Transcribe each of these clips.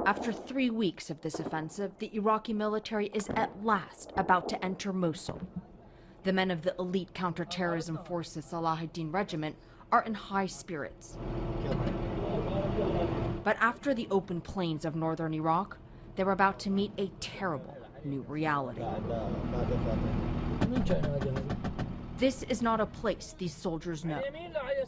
After 3 weeks of this offensive, the Iraqi military is at last about to enter Mosul. The men of the elite counterterrorism forces Salahuddin Regiment are in high spirits. But after the open plains of northern Iraq, they're about to meet a terrible new reality. This is not a place these soldiers know,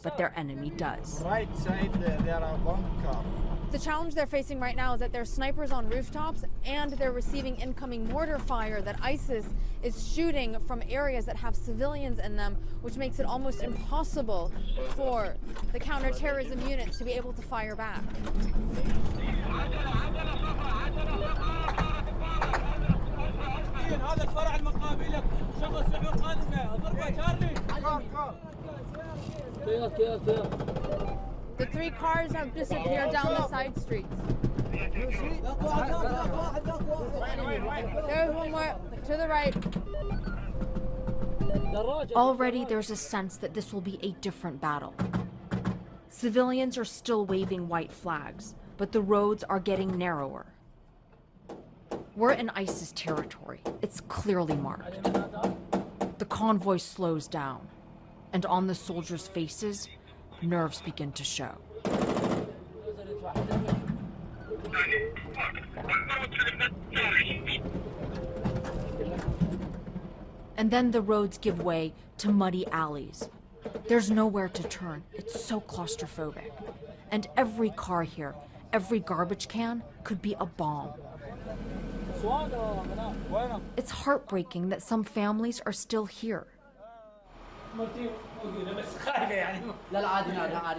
but their enemy does. Right side, there are bunkers. The challenge they're facing right now is that there's snipers on rooftops and they're receiving incoming mortar fire that ISIS is shooting from areas that have civilians in them, which makes it almost impossible for the counterterrorism units to be able to fire back. The 3 cars have disappeared down the side streets. There's one more to the right. Already there's a sense that this will be a different battle. Civilians are still waving white flags, but the roads are getting narrower. We're in ISIS territory. It's clearly marked. The convoy slows down, and on the soldiers' faces, nerves begin to show. And then the roads give way to muddy alleys. There's nowhere to turn. It's so claustrophobic. And every car here, every garbage can could be a bomb. It's heartbreaking that some families are still here.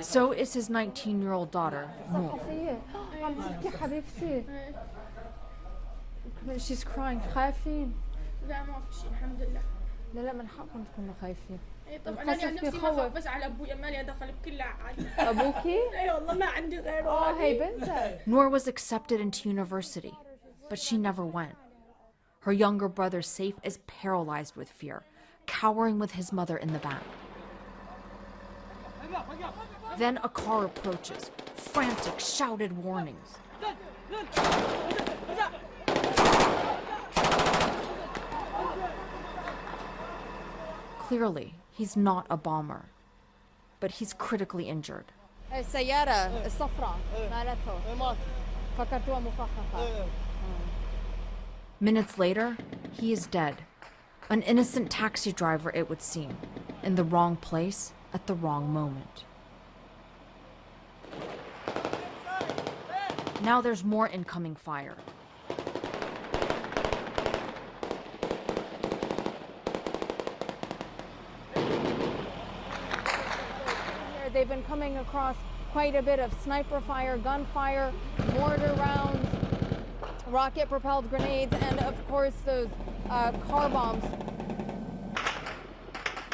So is his 19-year-old daughter, Noor. She's crying. خايفين. لا ما في شيء الحمد لله. لا من حقكم تكونوا خايفين. طبعا انا عن نفسي ما اخاف بس على ابويا ما لي دخل بكل عادي. ابوكي؟ اي والله ما عندي غيره. هي بنتك. Noor was accepted into university, but she never went. Her younger brother Saif is paralyzed with fear, cowering with his mother in the back. Then a car approaches, frantic, shouted warnings. Clearly, he's not a bomber, but he's critically injured. السيارة الصفراء مالته فكرتوها مفخخة. Minutes later, he is dead. An innocent taxi driver, it would seem, in the wrong place at the wrong moment. Now there's more incoming fire. They've been coming across quite a bit of sniper fire, gunfire, mortar rounds, rocket-propelled grenades, and of course those car bombs.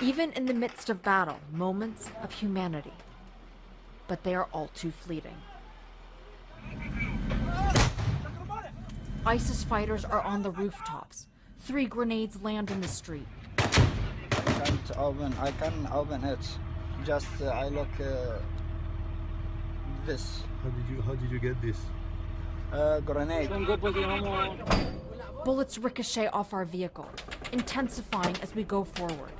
Even in the midst of battle, moments of humanity. But they are all too fleeting. ISIS fighters are on the rooftops. 3 grenades land in the street. I can open it. Just I look this. How did you get this? Grenade. Bullets ricochet off our vehicle, intensifying as we go forward.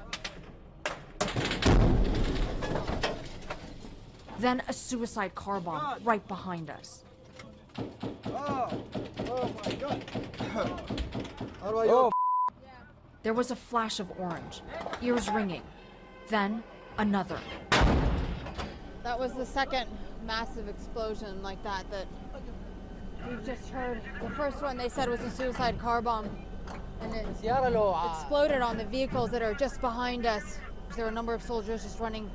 Then a suicide car bomb right behind us. Oh my God. Oh. There was a flash of orange, ears ringing. Then another. That was the second massive explosion like that we've just heard. The first one they said was a suicide car bomb, and it exploded on the vehicles that are just behind us. There were a number of soldiers just running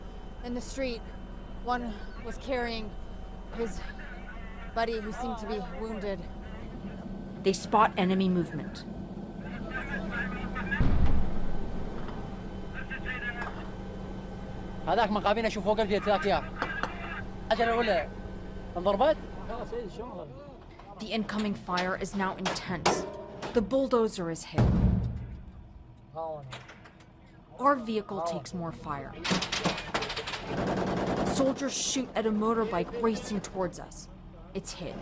in the street. One was carrying his buddy who seemed to be wounded. They spot enemy movement. هذاك مقابلين اشوف فوق الفيت ذاك يا العجله الاولى انضربت. The incoming fire is now intense. The bulldozer is hit. Our vehicle takes more fire. Soldiers shoot at a motorbike racing towards us. it's hit.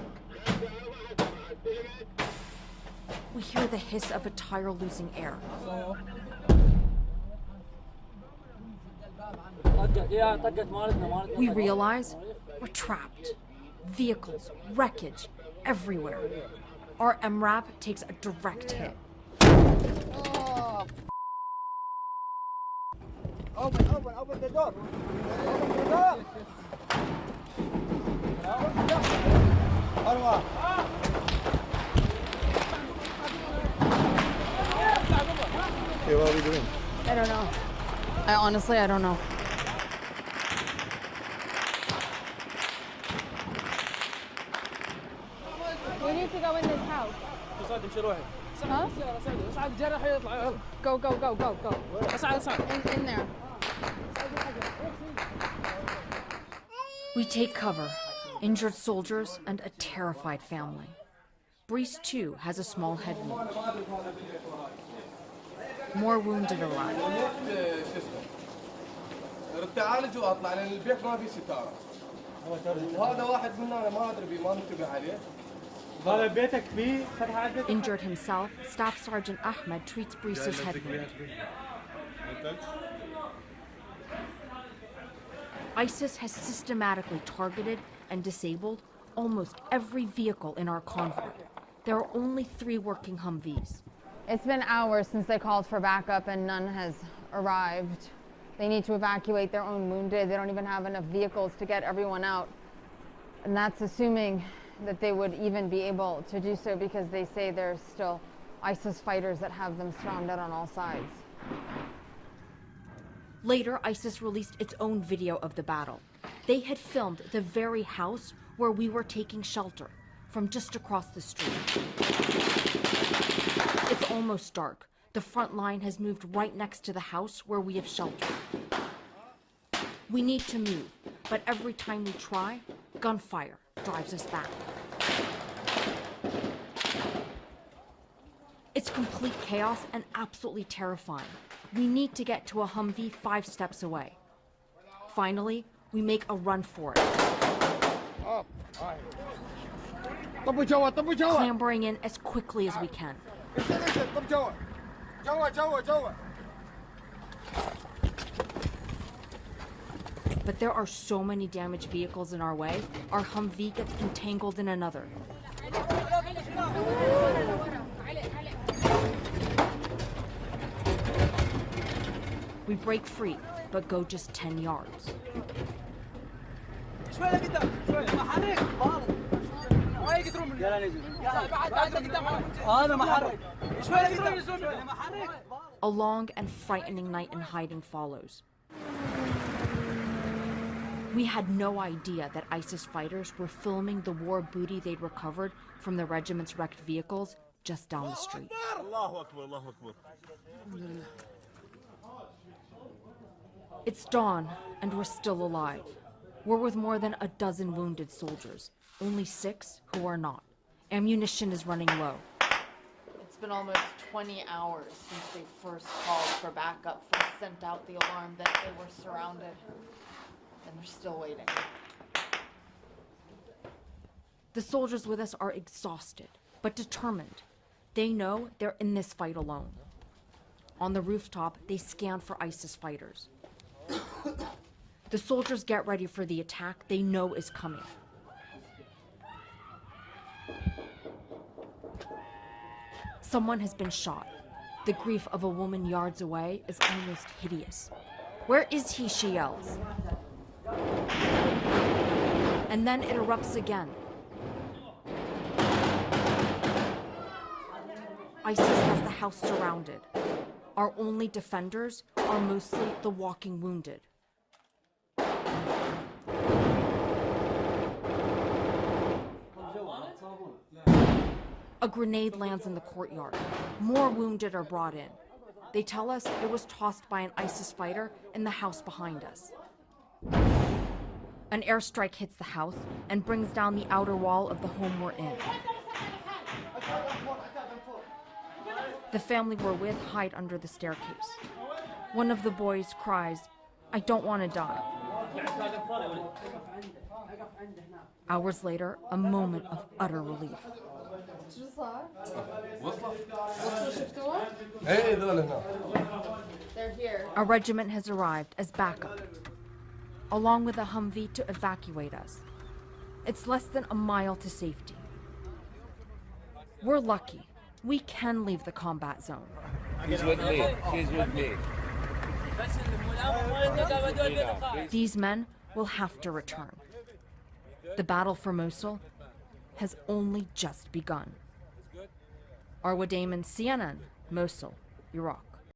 We hear the hiss of a tire losing air. We realize we're trapped. Vehicles, wreckage, everywhere. Our MRAP takes a direct hit. Open the door. Open the door. Arwa. Okay, what are we doing? I don't know. Honestly, I don't know. We need to go in this house. Huh? Go. In there. We take cover, injured soldiers and a terrified family. Brees, too, has a small head wound. More wounded arrive. تعالج واطلع لان البيت ما في ستاره. وهذا واحد منا انا ما ادري ما انتبه عليه. هذا بيتك فيه فتحة على البيت؟ Injured himself, Staff Sergeant Ahmed treats Brees' head wound. ISIS has systematically targeted and disabled almost every vehicle in our convoy. There are only 3 working Humvees. It's been hours since they called for backup and none has arrived. They need to evacuate their own wounded. They don't even have enough vehicles to get everyone out. And that's assuming that they would even be able to do so because they say there's still ISIS fighters that have them surrounded on all sides. Later, ISIS released its own video of the battle. They had filmed the very house where we were taking shelter from just across the street. It's almost dark. The front line has moved right next to the house where we have sheltered. We need to move, but every time we try, gunfire drives us back. It's complete chaos and absolutely terrifying. We need to get to a Humvee 5 steps away. Finally, we make a run for it. Clambering in as quickly as we can. But there are so many damaged vehicles in our way, our Humvee gets entangled in another. We break free, but go just 10 yards. A long and frightening night in hiding follows. We had no idea that ISIS fighters were filming the war booty they'd recovered from the regiment's wrecked vehicles just down the street. It's dawn, and we're still alive. We're with more than a dozen wounded soldiers, only 6 who are not. Ammunition is running low. It's been almost 20 hours since they first called for backup, first sent out the alarm that they were surrounded, and they're still waiting. The soldiers with us are exhausted, but determined. They know they're in this fight alone. On the rooftop, they scan for ISIS fighters. The soldiers get ready for the attack they know is coming. Someone has been shot. The grief of a woman yards away is almost hideous. "Where is he?" she yells. And then it erupts again. ISIS has the house surrounded. Our only defenders are mostly the walking wounded. A grenade lands in the courtyard. More wounded are brought in. They tell us it was tossed by an ISIS fighter in the house behind us. An airstrike hits the house and brings down the outer wall of the home we're in. The family we're with hide under the staircase. One of the boys cries, "I don't want to die." Hours later, a moment of utter relief. ايه ذول هنا. They're here. A regiment has arrived as backup, along with a Humvee to evacuate us. It's less than a mile to safety. We're lucky. We can leave the combat zone. He's with me. She's with me. These men will have to return. The battle for Mosul has only just begun. Arwa Damon, CNN, Mosul, Iraq.